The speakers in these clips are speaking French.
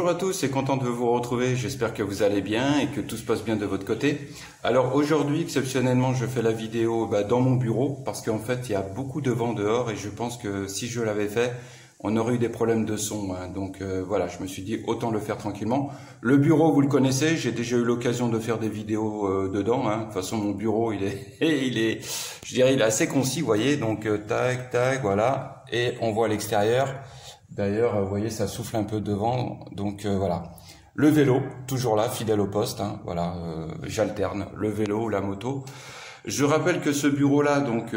Bonjour à tous et content de vous retrouver, j'espère que vous allez bien et que tout se passe bien de votre côté. Alors aujourd'hui, exceptionnellement, je fais la vidéo dans mon bureau parce qu'en fait, il y a beaucoup de vent dehors et je pense que si je l'avais fait, on aurait eu des problèmes de son. Donc voilà, je me suis dit autant le faire tranquillement. Le bureau, vous le connaissez, j'ai déjà eu l'occasion de faire des vidéos dedans. De toute façon, mon bureau, il est, je dirais, il est assez concis, vous voyez. Donc tac, tac, voilà. Et on voit l'extérieur. D'ailleurs, vous voyez, ça souffle un peu de vent, donc voilà. Le vélo, toujours là, fidèle au poste, voilà, j'alterne le vélo ou la moto. Je rappelle que ce bureau-là, donc,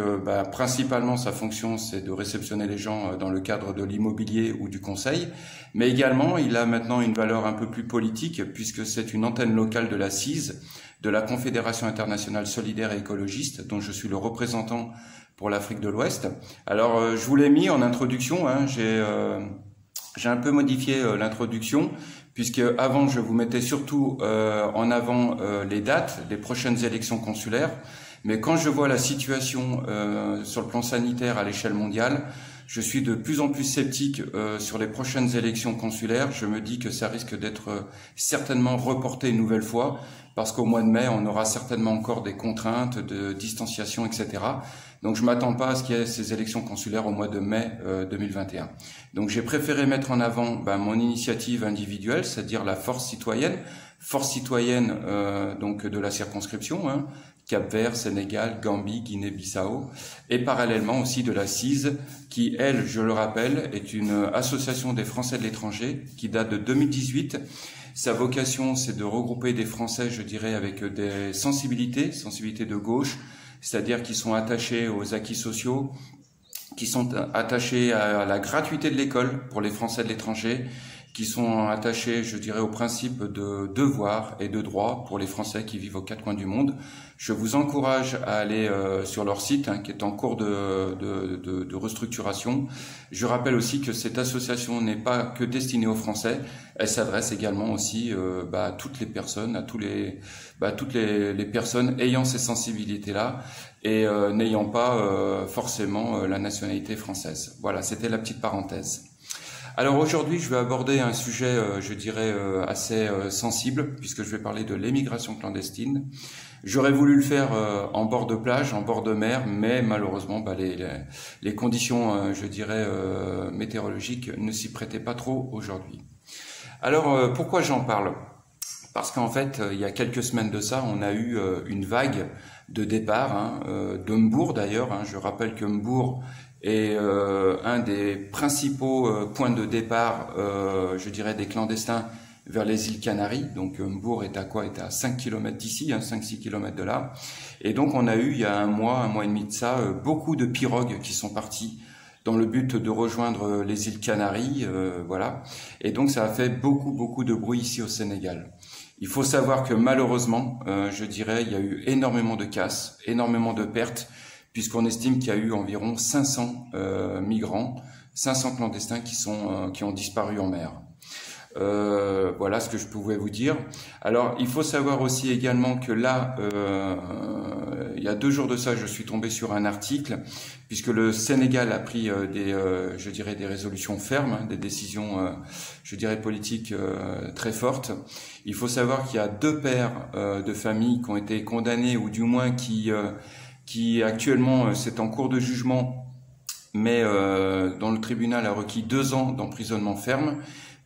principalement, sa fonction, c'est de réceptionner les gens dans le cadre de l'immobilier ou du conseil, mais également, il a maintenant une valeur un peu plus politique, puisque c'est une antenne locale de la CISE, de la Confédération internationale solidaire et écologiste, dont je suis le représentant pour l'Afrique de l'Ouest. Alors, je vous l'ai mis en introduction, j'ai un peu modifié l'introduction, puisque avant, je vous mettais surtout en avant les dates des prochaines élections consulaires. Mais quand je vois la situation sur le plan sanitaire à l'échelle mondiale, je suis de plus en plus sceptique sur les prochaines élections consulaires. Je me dis que ça risque d'être certainement reporté une nouvelle fois, parce qu'au mois de mai, on aura certainement encore des contraintes de distanciation, etc. Donc je m'attends pas à ce qu'il y ait ces élections consulaires au mois de mai 2021. Donc j'ai préféré mettre en avant mon initiative individuelle, c'est-à-dire la force citoyenne donc de la circonscription, Cap-Vert, Sénégal, Gambie, Guinée-Bissau, et parallèlement aussi de la CISE, qui, elle, je le rappelle, est une association des Français de l'étranger qui date de 2018. Sa vocation, c'est de regrouper des Français, je dirais, avec des sensibilités de gauche, c'est-à-dire qui sont attachés aux acquis sociaux, qui sont attachés à la gratuité de l'école pour les Français de l'étranger, qui sont attachés, je dirais, au principe de devoir et de droit pour les Français qui vivent aux quatre coins du monde. Je vous encourage à aller sur leur site, qui est en cours de restructuration. Je rappelle aussi que cette association n'est pas que destinée aux Français, elle s'adresse également aussi à toutes les personnes, toutes les personnes ayant ces sensibilités-là et n'ayant pas forcément la nationalité française. Voilà, c'était la petite parenthèse. Alors aujourd'hui, je vais aborder un sujet, je dirais, assez sensible, puisque je vais parler de l'émigration clandestine. J'aurais voulu le faire en bord de plage, en bord de mer, mais malheureusement, les conditions, je dirais, météorologiques ne s'y prêtaient pas trop aujourd'hui. Alors, pourquoi j'en parle ? Parce qu'en fait, il y a quelques semaines de ça, on a eu une vague de départ, de Mbour d'ailleurs. Je rappelle que Mbour est un des principaux points de départ, je dirais, des clandestins vers les îles Canaries. Donc Mbour est à quoi? Est à 5 km d'ici, 5-6 km de là. Et donc on a eu, il y a un mois et demi de ça, beaucoup de pirogues qui sont parties dans le but de rejoindre les îles Canaries, voilà. Et donc ça a fait beaucoup de bruit ici au Sénégal. Il faut savoir que malheureusement, je dirais, il y a eu énormément de casses, énormément de pertes, puisqu'on estime qu'il y a eu environ 500 migrants, 500 clandestins qui ont disparu en mer. Voilà ce que je pouvais vous dire. Alors, il faut savoir aussi également que là, il y a 2 jours de ça, je suis tombé sur un article, puisque le Sénégal a pris je dirais, des résolutions fermes, des décisions, je dirais, politiques très fortes. Il faut savoir qu'il y a 2 pères de famille qui ont été condamnés, ou du moins qui actuellement, c'est en cours de jugement, mais dont le tribunal a requis 2 ans d'emprisonnement ferme,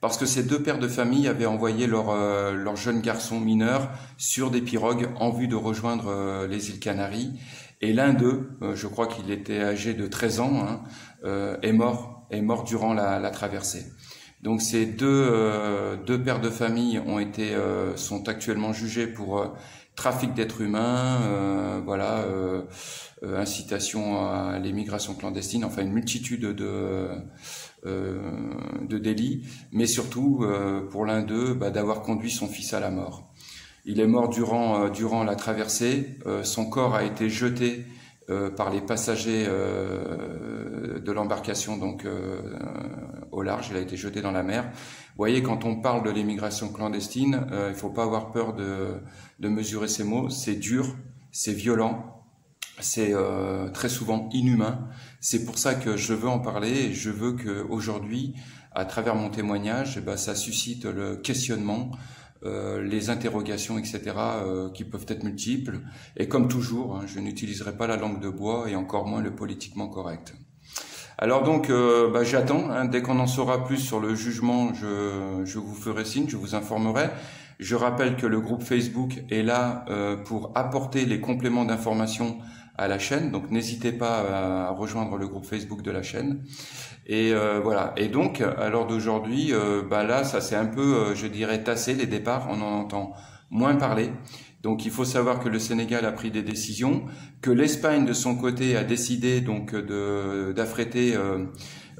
parce que ces 2 pères de famille avaient envoyé leur jeune garçon mineur sur des pirogues en vue de rejoindre les îles Canaries. Et l'un d'eux, je crois qu'il était âgé de 13 ans, est mort durant la traversée. Donc ces deux pères de famille sont actuellement jugés pour trafic d'êtres humains, incitation à l'émigration clandestine, enfin une multitude de délits, mais surtout pour l'un d'eux d'avoir conduit son fils à la mort. Il est mort durant la traversée, son corps a été jeté par les passagers de l'embarcation donc au large, il a été jeté dans la mer. Vous voyez, quand on parle de l'émigration clandestine, il ne faut pas avoir peur de mesurer ces mots, c'est dur, c'est violent, c'est très souvent inhumain. C'est pour ça que je veux en parler et je veux qu'aujourd'hui, à travers mon témoignage, ça suscite le questionnement, les interrogations, etc., qui peuvent être multiples. Et comme toujours, je n'utiliserai pas la langue de bois et encore moins le politiquement correct. Alors donc, j'attends. Dès qu'on en saura plus sur le jugement, je vous ferai signe, je vous informerai. Je rappelle que le groupe Facebook est là pour apporter les compléments d'information à la chaîne. Donc n'hésitez pas à rejoindre le groupe Facebook de la chaîne. Et voilà. Et donc, à l'heure d'aujourd'hui, là, ça s'est un peu, je dirais, tassé les départs. On en entend moins parler. Donc, il faut savoir que le Sénégal a pris des décisions, que l'Espagne, de son côté, a décidé donc d'affréter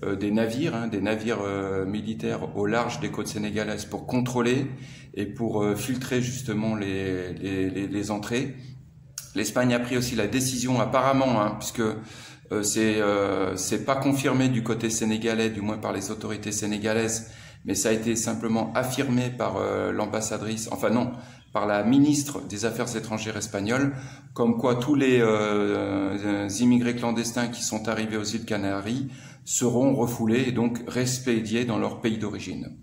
des navires militaires au large des côtes sénégalaises pour contrôler et pour filtrer justement les entrées. L'Espagne a pris aussi la décision, apparemment, puisque c'est pas confirmé du côté sénégalais, du moins par les autorités sénégalaises, mais ça a été simplement affirmé par l'ambassadrice, enfin non, par la ministre des Affaires étrangères espagnole, comme quoi tous les immigrés clandestins qui sont arrivés aux îles Canaries seront refoulés et donc respédiés dans leur pays d'origine.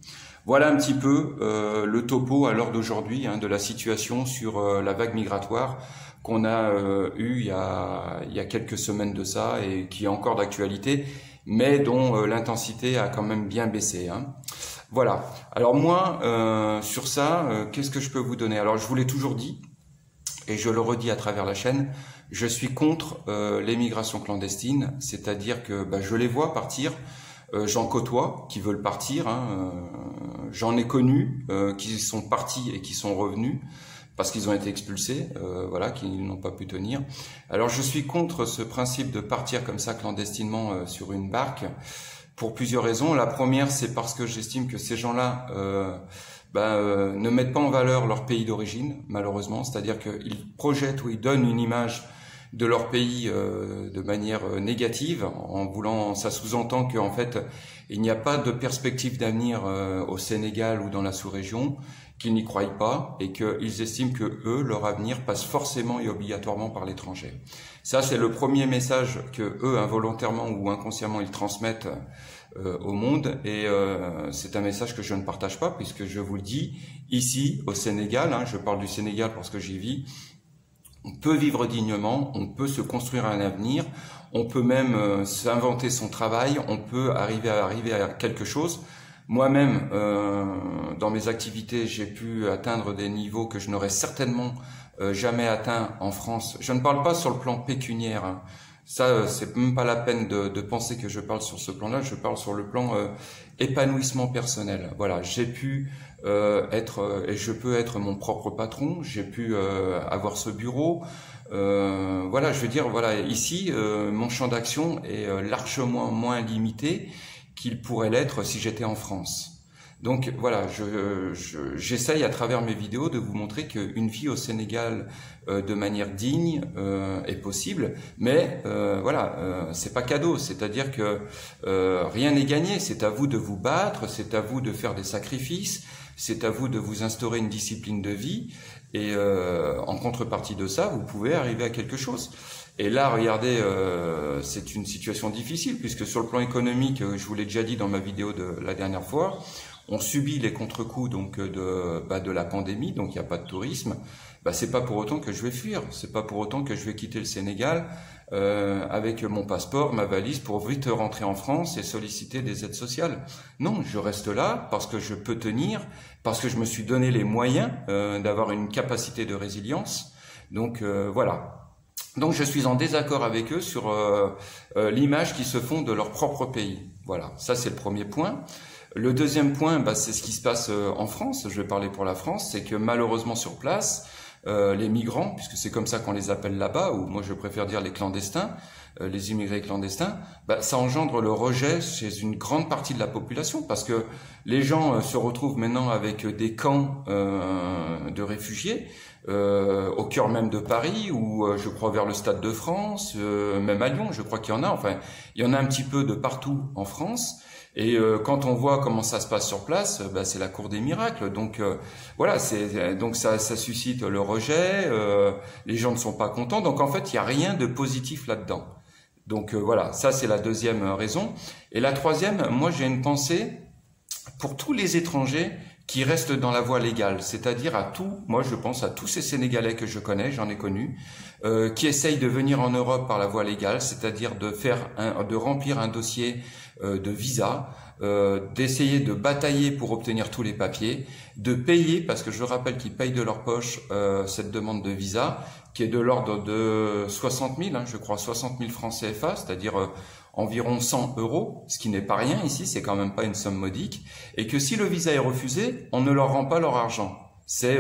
Voilà un petit peu le topo à l'heure d'aujourd'hui de la situation sur la vague migratoire qu'on a eu il y a quelques semaines de ça et qui est encore d'actualité, mais dont l'intensité a quand même bien baissé. Voilà. Alors moi, sur ça, qu'est-ce que je peux vous donner? Alors je vous l'ai toujours dit, et je le redis à travers la chaîne, je suis contre l'émigration clandestine, c'est-à-dire que je les vois partir, j'en côtoie qui veulent partir, j'en ai connu qui sont partis et qui sont revenus parce qu'ils ont été expulsés, qu'ils n'ont pas pu tenir. Alors je suis contre ce principe de partir comme ça clandestinement sur une barque, pour plusieurs raisons. La première, c'est parce que j'estime que ces gens-là ne mettent pas en valeur leur pays d'origine, malheureusement. C'est-à-dire qu'ils projettent ou ils donnent une image de leur pays de manière négative, en voulant, ça sous-entend qu'en fait, il n'y a pas de perspective d'avenir au Sénégal ou dans la sous-région, qu'ils n'y croient pas et qu'ils estiment que eux, leur avenir passe forcément et obligatoirement par l'étranger. Ça, c'est le premier message que eux, involontairement ou inconsciemment, ils transmettent au monde, et c'est un message que je ne partage pas, puisque je vous le dis, ici, au Sénégal, je parle du Sénégal parce que j'y vis, on peut vivre dignement, on peut se construire un avenir, on peut même s'inventer son travail, on peut arriver à quelque chose. Moi-même, dans mes activités, j'ai pu atteindre des niveaux que je n'aurais certainement jamais atteints en France. Je ne parle pas sur le plan pécuniaire. Ça, c'est même pas la peine de penser que je parle sur ce plan-là. Je parle sur le plan épanouissement personnel. Voilà, j'ai pu être et je peux être mon propre patron. J'ai pu avoir ce bureau. Je veux dire, ici, mon champ d'action est largement moins limité qu'il pourrait l'être si j'étais en France. Donc voilà, j'essaye à travers mes vidéos de vous montrer qu'une vie au Sénégal de manière digne est possible, mais c'est pas cadeau, c'est-à-dire que rien n'est gagné, c'est à vous de vous battre, c'est à vous de faire des sacrifices, c'est à vous de vous instaurer une discipline de vie, et en contrepartie de ça, vous pouvez arriver à quelque chose. Et là, regardez, c'est une situation difficile, puisque sur le plan économique, je vous l'ai déjà dit dans ma vidéo de la dernière fois, on subit les contre-coups donc de la pandémie, donc il n'y a pas de tourisme. C'est pas pour autant que je vais fuir, c'est pas pour autant que je vais quitter le Sénégal avec mon passeport, ma valise pour vite rentrer en France et solliciter des aides sociales. Non, je reste là parce que je peux tenir, parce que je me suis donné les moyens d'avoir une capacité de résilience. Donc voilà. Donc je suis en désaccord avec eux sur l'image qu'ils se font de leur propre pays. Voilà, ça c'est le premier point. Le deuxième point, c'est ce qui se passe en France, je vais parler pour la France, c'est que malheureusement sur place, les migrants, puisque c'est comme ça qu'on les appelle là-bas, ou moi je préfère dire les clandestins, les immigrés clandestins, ça engendre le rejet chez une grande partie de la population, parce que les gens se retrouvent maintenant avec des camps de réfugiés, au cœur même de Paris, ou je crois vers le Stade de France, même à Lyon, je crois qu'il y en a, enfin, il y en a un petit peu de partout en France. Et quand on voit comment ça se passe sur place, c'est la cour des miracles. Donc donc ça suscite le rejet. Les gens ne sont pas contents. Donc en fait, il n'y a rien de positif là-dedans. Donc ça c'est la deuxième raison. Et la troisième, moi j'ai une pensée pour tous les étrangers qui restent dans la voie légale, c'est-à-dire à tout, moi je pense à tous ces Sénégalais que je connais, j'en ai connu, qui essayent de venir en Europe par la voie légale, c'est-à-dire de remplir un dossier de visa, d'essayer de batailler pour obtenir tous les papiers, de payer, parce que je rappelle qu'ils payent de leur poche cette demande de visa, qui est de l'ordre de 60 000, je crois 60 000 francs CFA, c'est-à-dire environ 100 €, ce qui n'est pas rien ici, c'est quand même pas une somme modique, et que si le visa est refusé, on ne leur rend pas leur argent, c'est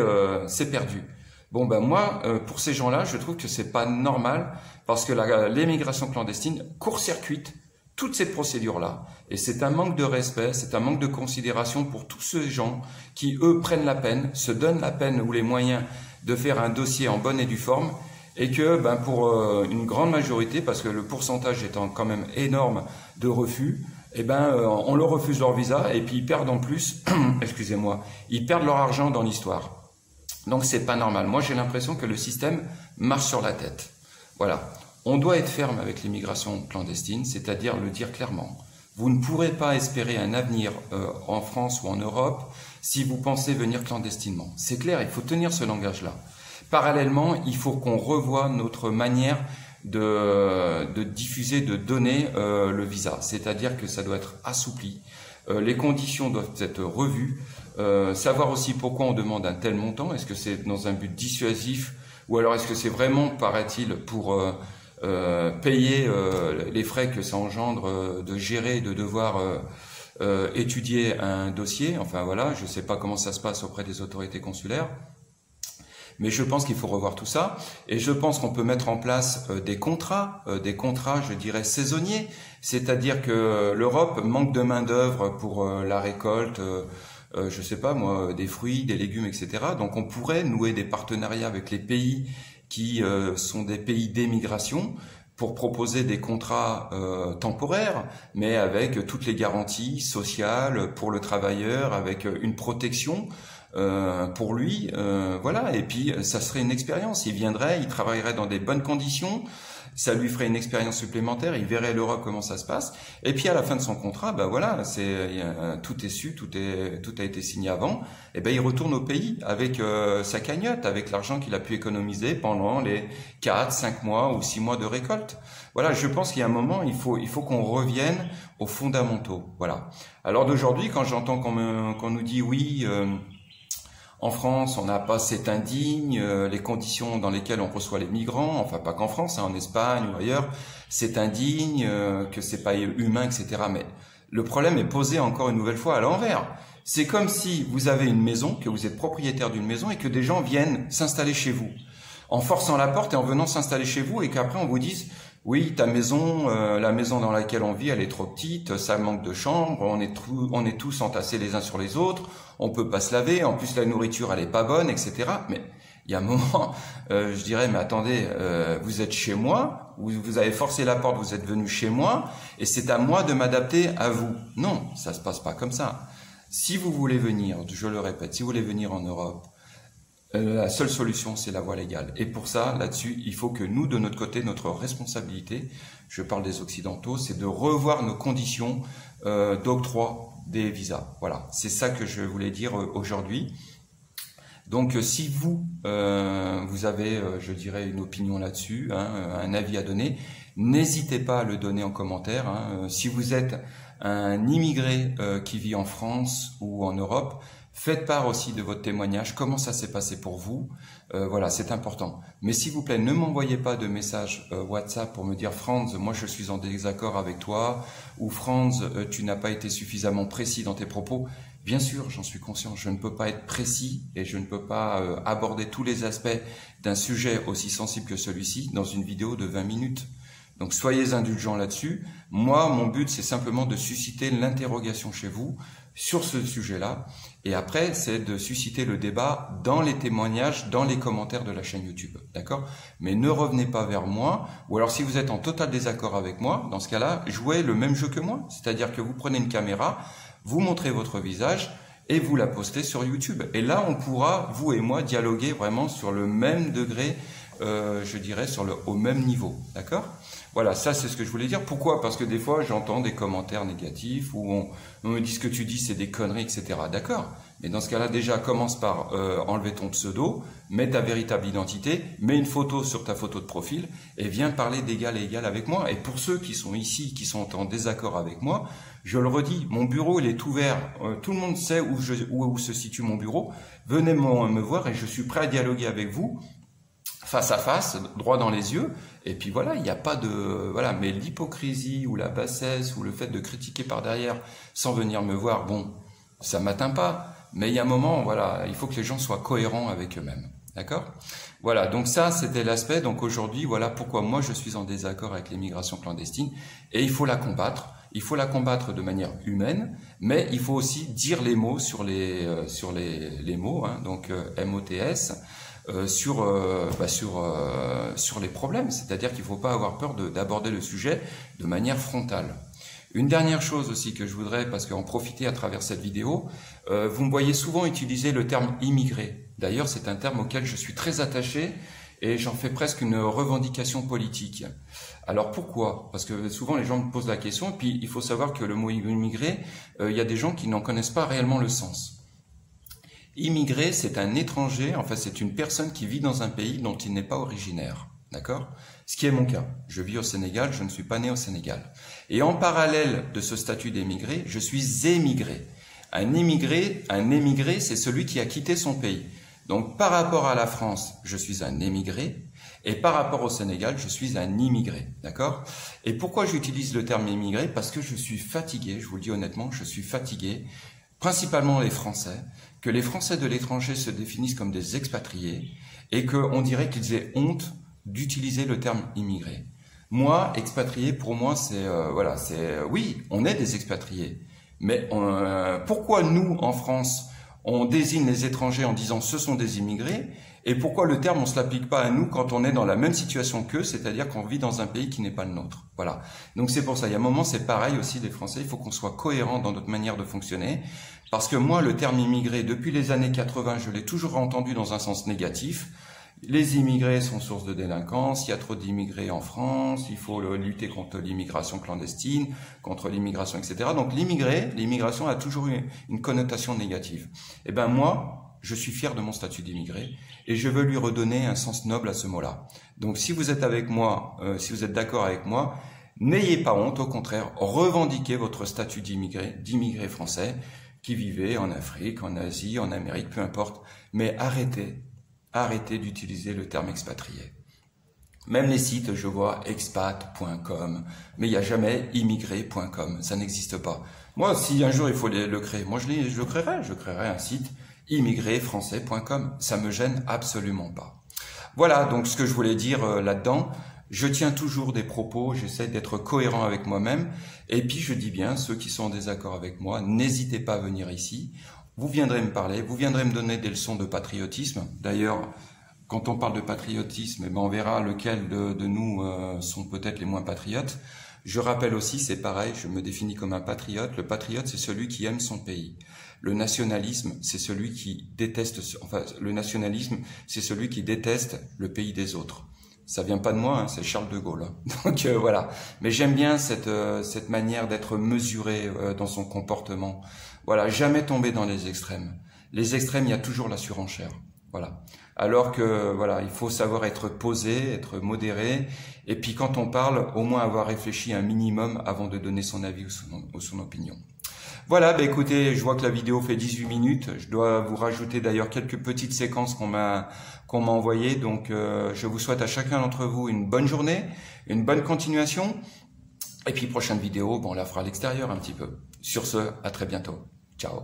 perdu. Bon ben moi, pour ces gens-là, je trouve que c'est pas normal, parce que l'émigration clandestine court-circuite toute cette procédure-là, et c'est un manque de respect, c'est un manque de considération pour tous ces gens qui, eux, prennent la peine, se donnent la peine ou les moyens de faire un dossier en bonne et due forme, et que pour une grande majorité, parce que le pourcentage étant quand même énorme de refus, on leur refuse leur visa et puis ils perdent en plus, excusez-moi, ils perdent leur argent dans l'histoire. Donc c'est pas normal. Moi j'ai l'impression que le système marche sur la tête. Voilà. On doit être ferme avec l'immigration clandestine, c'est-à-dire le dire clairement. Vous ne pourrez pas espérer un avenir en France ou en Europe si vous pensez venir clandestinement. C'est clair, il faut tenir ce langage-là. Parallèlement, il faut qu'on revoie notre manière de diffuser, de donner le visa. C'est-à-dire que ça doit être assoupli. Les conditions doivent être revues. Savoir aussi pourquoi on demande un tel montant. Est-ce que c'est dans un but dissuasif ou alors est-ce que c'est vraiment, paraît-il, pour payer les frais que ça engendre de gérer, de devoir étudier un dossier. Enfin voilà, je ne sais pas comment ça se passe auprès des autorités consulaires. Mais je pense qu'il faut revoir tout ça, et je pense qu'on peut mettre en place des contrats, je dirais, saisonniers, c'est-à-dire que l'Europe manque de main-d'œuvre pour la récolte, je sais pas moi, des fruits, des légumes, etc. Donc on pourrait nouer des partenariats avec les pays qui sont des pays d'émigration pour proposer des contrats temporaires, mais avec toutes les garanties sociales pour le travailleur, avec une protection pour lui, voilà. Et puis ça serait une expérience. Il viendrait, il travaillerait dans des bonnes conditions, ça lui ferait une expérience supplémentaire. Il verrait l'Europe comment ça se passe. Et puis à la fin de son contrat, voilà, tout est su, tout a été signé avant. Et il retourne au pays avec sa cagnotte, avec l'argent qu'il a pu économiser pendant les 4, 5 mois ou 6 mois de récolte. Voilà, je pense qu'il y a un moment, il faut qu'on revienne aux fondamentaux. Voilà. Alors d'aujourd'hui, quand j'entends qu'on nous dit oui. En France, on n'a pas, c'est indigne, les conditions dans lesquelles on reçoit les migrants, enfin pas qu'en France, en Espagne ou ailleurs, c'est indigne, que c'est pas humain, etc. Mais le problème est posé encore une nouvelle fois à l'envers. C'est comme si vous avez une maison, que vous êtes propriétaire d'une maison et que des gens viennent s'installer chez vous, en forçant la porte et en venant s'installer chez vous, et qu'après on vous dise oui, ta maison, la maison dans laquelle on vit, elle est trop petite, ça manque de chambres, on est tous entassés les uns sur les autres, on peut pas se laver, en plus la nourriture elle est pas bonne, etc. Mais il y a un moment, je dirais, mais attendez, vous êtes chez moi, vous avez forcé la porte, vous êtes venu chez moi, et c'est à moi de m'adapter à vous. Non, ça se passe pas comme ça. Si vous voulez venir, je le répète, si vous voulez venir en Europe, la seule solution, c'est la voie légale. Et pour ça, là-dessus, il faut que nous, de notre côté, notre responsabilité, je parle des Occidentaux, c'est de revoir nos conditions d'octroi des visas. Voilà, c'est ça que je voulais dire aujourd'hui. Donc, si vous avez, je dirais, une opinion là-dessus, un avis à donner, n'hésitez pas à le donner en commentaire. Si vous êtes un immigré qui vit en France ou en Europe, faites part aussi de votre témoignage, comment ça s'est passé pour vous. Voilà, c'est important. Mais s'il vous plaît, ne m'envoyez pas de message WhatsApp pour me dire « Franz, moi je suis en désaccord avec toi » ou « Franz, tu n'as pas été suffisamment précis dans tes propos ». Bien sûr, j'en suis conscient, je ne peux pas être précis et je ne peux pas aborder tous les aspects d'un sujet aussi sensible que celui-ci dans une vidéo de 20 minutes. Donc soyez indulgents là-dessus. Moi, mon but, c'est simplement de susciter l'interrogation chez vous sur ce sujet-là. Et après, c'est de susciter le débat dans les témoignages, dans les commentaires de la chaîne YouTube. D'accord? Mais ne revenez pas vers moi. Ou alors, si vous êtes en total désaccord avec moi, dans ce cas-là, jouez le même jeu que moi. C'est-à-dire que vous prenez une caméra, vous montrez votre visage et vous la postez sur YouTube. Et là, on pourra, vous et moi, dialoguer vraiment sur le même degré je dirais, au même niveau. D'accord? Voilà, ça c'est ce que je voulais dire. Pourquoi? Parce que des fois j'entends des commentaires négatifs où on me dit ce que tu dis c'est des conneries, etc. D'accord? Mais dans ce cas-là, déjà commence par enlever ton pseudo, mets ta véritable identité, mets une photo sur ta photo de profil et viens parler d'égal à égal avec moi. Et pour ceux qui sont ici, qui sont en désaccord avec moi, je le redis, mon bureau il est ouvert. Tout le monde sait où se situe mon bureau. Venez me voir et je suis prêt à dialoguer avec vous. Face à face, droit dans les yeux, et puis voilà, il n'y a pas de... Voilà, mais l'hypocrisie ou la bassesse ou le fait de critiquer par derrière sans venir me voir, bon, ça m'atteint pas, mais il y a un moment, voilà, il faut que les gens soient cohérents avec eux-mêmes, d'accord? Voilà, donc ça, c'était l'aspect, donc aujourd'hui, voilà pourquoi moi je suis en désaccord avec l'immigration clandestine, et il faut la combattre de manière humaine, mais il faut aussi dire les mots sur les mots, hein, donc MOTS, sur les problèmes, c'est-à-dire qu'il ne faut pas avoir peur d'aborder le sujet de manière frontale. Une dernière chose aussi que je voudrais, parce qu'en profiter à travers cette vidéo, vous me voyez souvent utiliser le terme immigré. D'ailleurs, c'est un terme auquel je suis très attaché et j'en fais presque une revendication politique. Alors pourquoi? Parce que souvent les gens me posent la question, et puis il faut savoir que le mot immigré, il y a des gens qui n'en connaissent pas réellement le sens. Immigré, c'est un étranger, enfin c'est une personne qui vit dans un pays dont il n'est pas originaire, d'accord? Ce qui est mon cas. Je vis au Sénégal, je ne suis pas né au Sénégal. Et en parallèle de ce statut d'émigré, je suis émigré. Un émigré, c'est celui qui a quitté son pays. Donc par rapport à la France, je suis un émigré, et par rapport au Sénégal, je suis un immigré, d'accord? Et pourquoi j'utilise le terme immigré? Parce que je suis fatigué, je vous le dis honnêtement, je suis fatigué, principalement les Français, que les Français de l'étranger se définissent comme des expatriés et qu'on dirait qu'ils aient honte d'utiliser le terme immigré. Moi, expatrié, pour moi, oui, on est des expatriés. Mais pourquoi nous, en France, on désigne les étrangers en disant ce sont des immigrés, et pourquoi le terme on se l'applique pas à nous quand on est dans la même situation qu'eux, c'est-à-dire qu'on vit dans un pays qui n'est pas le nôtre. Voilà. Donc c'est pour ça, il y a un moment c'est pareil aussi les Français, il faut qu'on soit cohérent dans notre manière de fonctionner, parce que moi le terme immigré, depuis les années 80, je l'ai toujours entendu dans un sens négatif. Les immigrés sont source de délinquance, il y a trop d'immigrés en France, il faut lutter contre l'immigration clandestine, contre l'immigration, etc. Donc l'immigration a toujours eu une connotation négative. Eh ben moi, je suis fier de mon statut d'immigré et je veux lui redonner un sens noble à ce mot-là. Donc si vous êtes avec moi, si vous êtes d'accord avec moi, n'ayez pas honte, au contraire, revendiquez votre statut d'immigré français qui vivait en Afrique, en Asie, en Amérique, peu importe, mais arrêtez d'utiliser le terme expatrié. Même les sites, je vois expat.com, mais il n'y a jamais immigré.com, ça n'existe pas. Moi, si un jour il faut le créer, moi je le créerai un site immigré-français.com, ça me gêne absolument pas. Voilà donc ce que je voulais dire là-dedans. Je tiens toujours des propos, j'essaie d'être cohérent avec moi-même, et puis je dis bien, ceux qui sont en désaccord avec moi, n'hésitez pas à venir ici. Vous viendrez me parler, vous viendrez me donner des leçons de patriotisme. D'ailleurs, quand on parle de patriotisme, eh ben on verra lequel de nous sont peut-être les moins patriotes. Je rappelle aussi, c'est pareil, je me définis comme un patriote. Le patriote, c'est celui qui aime son pays. Le nationalisme, c'est celui qui déteste, le nationalisme, c'est celui qui déteste le pays des autres. Ça vient pas de moi, hein, c'est Charles de Gaulle. Hein. Donc voilà. Mais j'aime bien cette manière d'être mesuré dans son comportement. Voilà, jamais tomber dans les extrêmes. Les extrêmes, il y a toujours la surenchère. Voilà. Alors que voilà, il faut savoir être posé, être modéré, et puis quand on parle, au moins avoir réfléchi un minimum avant de donner son avis ou son opinion. Voilà, bah écoutez, je vois que la vidéo fait 18 minutes. Je dois vous rajouter d'ailleurs quelques petites séquences qu'on m'a envoyées. Donc, je vous souhaite à chacun d'entre vous une bonne journée, une bonne continuation. Et puis, prochaine vidéo, bon, on la fera à l'extérieur un petit peu. Sur ce, à très bientôt. Ciao.